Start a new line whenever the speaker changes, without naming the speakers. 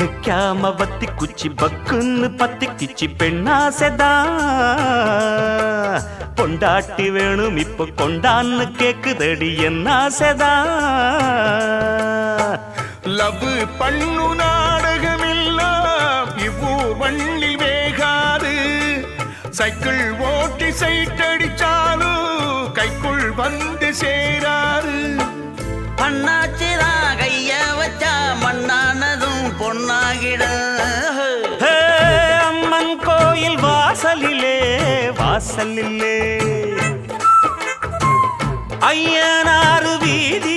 வைக்காம வத்தி குச்சி பக்குன்னு பத்தி கிச்சி பெண்ணாசைதா பொண்டாட்டி வேணும் இப்ப கொண்டான்னு கேக்குதடி என்ன ஆசைதா
லவ் பண்ணு நாடகமெல்லாம் இவ்வூர் வள்ளி வேகாது சைக்கிள் ஓட்டி சைட்டடிச்சாலும் கைக்குள் வந்து சேராது
பண்ணாச்சிதான் கைய வச்சா மண்ணானதும் பொன்னாகிட
அம்மன் கோயில் வாசலிலே வாசலிலே ஐயனாறு வீதி